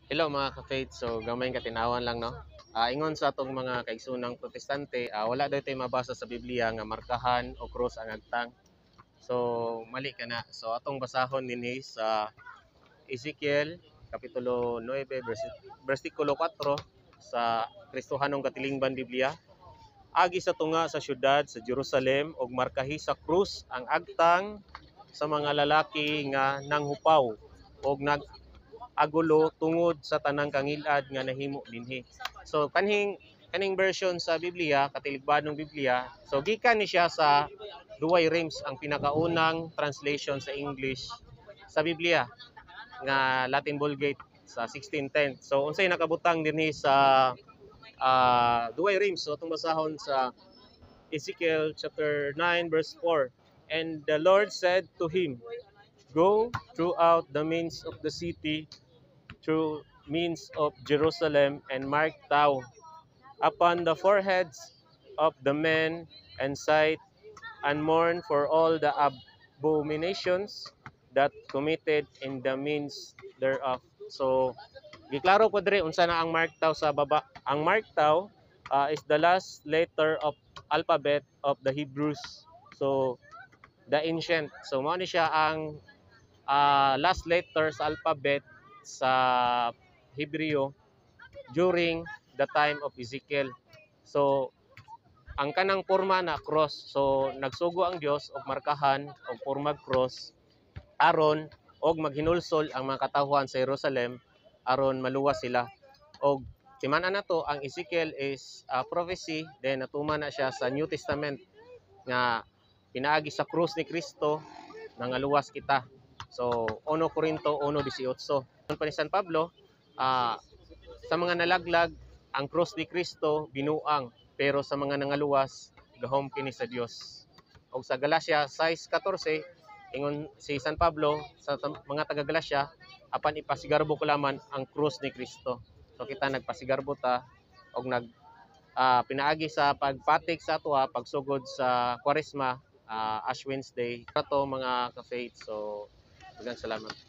Hello mga ka-faith. So gamay katinawan lang no. Ingon sa atong mga kaigsunang protestante, wala daw tayo mabasa sa Biblia nga markahan o cross ang agtang. So mali ka na. So atong basahon dinhi sa Ezekiel kapitulo 9 versikulo 4 sa Kristohanong Katilingban Biblia. Agi sa tunga sa syudad sa Jerusalem og markahi sa krus ang agtang sa mga lalaki nga nanghupaw og agulo tungod sa tanang kangilad nga nahimo dinhi. So kaning version sa Biblia, katiligbanong Biblia, so gikan ni siya sa Duway Rims, ang pinakaunang translation sa English sa Biblia nga Latin Vulgate sa 1610. So unsay nakabutang dinhi sa Duway Rims, so atong basahon sa Ezekiel chapter 9 verse 4. And the Lord said to him, go throughout the means of the city, through means of Jerusalem, and mark thou upon the foreheads of the men, and cite and mourn for all the abominations that committed in the means thereof. So giklaro ko dire unsa na ang mark tau sa baba. Ang mark tau is the last letter of alphabet of the Hebrews. So the ancient. So mao ni siya ang last letter sa alphabet sa Hebreo during the time of Ezekiel. So ang kanang porma na cross. So nagsugo ang Dios og markahan og pormag cross aron og maghinulsol ang mga katawhan sa Jerusalem aron maluwas sila. Og timan-an nato ang Ezekiel is prophecy, then natuman na siya sa New Testament nga pinaagi sa krus ni Kristo nangaluwas kita. So 1 Corinto 1:18. Pa ni San Pablo, sa mga nalaglag ang krus ni Kristo binuang, pero sa mga nangaluwas gahom kini sa Dios. Og sa Galacia 6:14 ingon si San Pablo sa mga taga Galacia, apan ipasigarbo ko laman ang krus ni Kristo. So kita nagpasigarbo ta og pinaagi sa pagpatik sa ato pagsugod sa Kwaresma, Ash Wednesday. Kato mga ka-faith. So daghang salamat.